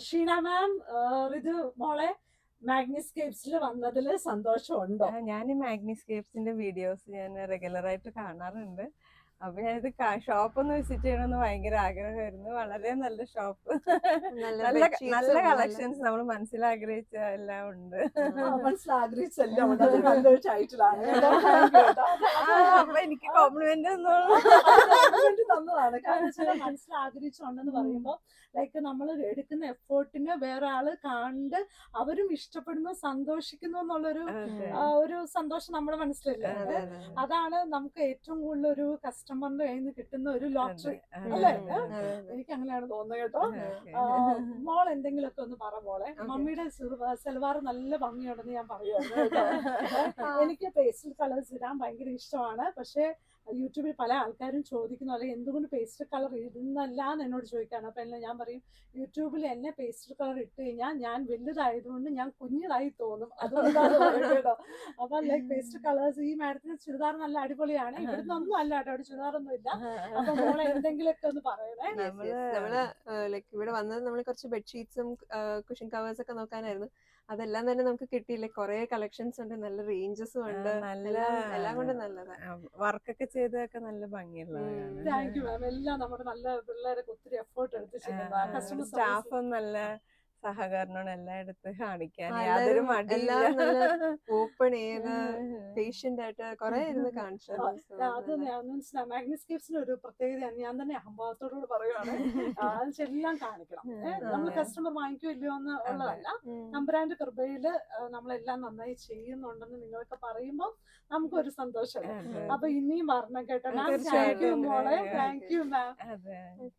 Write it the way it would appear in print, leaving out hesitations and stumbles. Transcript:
ഷീന മാം, ഇത് മോളെ മാഗ്നിസ്കേപ്സിൽ വന്നതിൽ സന്തോഷമുണ്ടോ? ഞാൻ ഈ മാഗ്നിസ്കേപ്സിന്റെ വീഡിയോസ് ഞാൻ റെഗുലർ ആയിട്ട് കാണാറുണ്ട്. അപ്പൊ ഞാനിത് ഷോപ്പ് ഒന്ന് വിസിറ്റ് ചെയ്യണമെന്ന് ഭയങ്കര ആഗ്രഹമായിരുന്നു. വളരെ നല്ല ഷോപ്പ്, നല്ല കളക്ഷൻസ്, നമ്മൾ മനസ്സിലാഗ്രഹിച്ച എല്ലാം ഉണ്ട്. മനസ്സിലാഗ്രഹിച്ചല്ലോ, നല്ലൊരു ടൈറ്റിലാണ്. അപ്പൊ എനിക്ക് കോംപ്ലിമെന്റ് തന്നതാണ്. കാരണം വെച്ചാൽ മനസ്സിലാഗ്രഹിച്ചുണ്ടെന്ന് പറയുമ്പോൾ ലൈക്ക് നമ്മൾ എടുക്കുന്ന എഫേർട്ടിന് വേറെ ആള് കണ്ട് അവരും ഇഷ്ടപ്പെടുന്നു, സന്തോഷിക്കുന്നു എന്നുള്ളൊരു ഒരു സന്തോഷം നമ്മുടെ മനസ്സിലല്ലേ. അതാണ് നമുക്ക് ഏറ്റവും കൂടുതൽ ഒരു കസ്റ്റമറിന്റെ കയ്യിൽ നിന്ന് കിട്ടുന്ന ഒരു ലോട്ടറി അല്ലേ? എനിക്ക് അങ്ങനെയാണ് തോന്നുന്നത് കേട്ടോ. മോൾ എന്തെങ്കിലുമൊക്കെ ഒന്ന് പറ മോളെ. മമ്മിയുടെ സൽവാർ നല്ല ഭംഗിയുണ്ടെന്ന് ഞാൻ പറയുമായിരുന്നു കേട്ടോ. എനിക്ക് പേസ്റ്റൽ കളേഴ്സ് ഇടാൻ ഭയങ്കര ഇഷ്ടമാണ്. പക്ഷെ യൂട്യൂബിൽ പല ആൾക്കാരും ചോദിക്കുന്നു, അല്ലെങ്കിൽ എന്തുകൊണ്ട് പേസ്റ്റൽ കളർ ഇടുന്നല്ല എന്ന് എന്നോട് ചോദിക്കാണ്. അപ്പൊ ഞാൻ പറയും, യൂട്യൂബിൽ എന്നെ പേസ്റ്റൽ കളർ ഇട്ട് കഴിഞ്ഞാൽ ഞാൻ വലുതായതുകൊണ്ട് ഞാൻ കുഞ്ഞതായി തോന്നും, അതുകൊണ്ടാണ് കേട്ടോ. അപ്പൊ ലൈക്ക് പേസ്റ്റൽ കളേഴ്സ്, ഈ മാഡത്തിന് ചുരിദാർ നല്ല അടിപൊളിയാണ്. ഇവിടുന്ന് ഒന്നും അല്ല കേട്ടോ, അവിടെ ചുരിദാറൊന്നും ഇല്ല. അപ്പൊ മോളെ എന്തെങ്കിലുമൊക്കെ ഒന്ന് പറയണേ. നമ്മള് ലൈക്ക് ഇവിടെ വന്നത് നമ്മൾ കുറച്ച് ബെഡ്ഷീറ്റ്സും കുഷൻ കവേഴ്സ് ഒക്കെ നോക്കാനായിരുന്നു. അതെല്ലാം തന്നെ നമുക്ക് കിട്ടിയില്ലേ. കുറെ കളക്ഷൻസ് ഉണ്ട്, നല്ല റേഞ്ചസും ഉണ്ട്, എല്ലാം കൊണ്ട് നല്ലതാണ്. വർക്കൊക്കെ ചെയ്തൊക്കെ നല്ല ഭംഗിയുള്ളതാണ്. Thank you ma'am. എല്ലാം നമ്മുടെ നല്ല പിള്ളേരൊക്കെ ഒത്തിരി എഫേർട്ട് എടുത്ത് സ്റ്റാഫും നല്ല സഹകരണമാണ് എല്ലാം എടുത്ത് കാണിക്കാൻ. യാതൊരു മടിയില്ല. ഓപ്പൺ ചെയ്ത് പേഷ്യന്റ് ആയിട്ട് കുറെ ഇരുന്ന് കാണിച്ചു. അത് മനസ്സിലാവും. മാഗ്നിസ്കേപ്സിന് ഒരു പ്രത്യേകതയാണ്, ഞാൻ തന്നെ അഹംഭാവത്തോടുകൂടി പറയുവാണ്. എല്ലാം കാണിക്കണം. നമ്മൾ കസ്റ്റമർ വാങ്ങിക്കോ ഇല്ലയോ എന്ന് ഉള്ളതല്ല, നമ്പരാന്റെ കൃപയില് നമ്മളെല്ലാം നന്നായി ചെയ്യുന്നുണ്ടെന്ന് നിങ്ങൾക്ക് പറയുമ്പോൾ നമുക്കൊരു സന്തോഷം. അപ്പൊ ഇനിയും വരണം കേട്ടോ. താങ്ക് യു മോളെ. Thank you ma'am.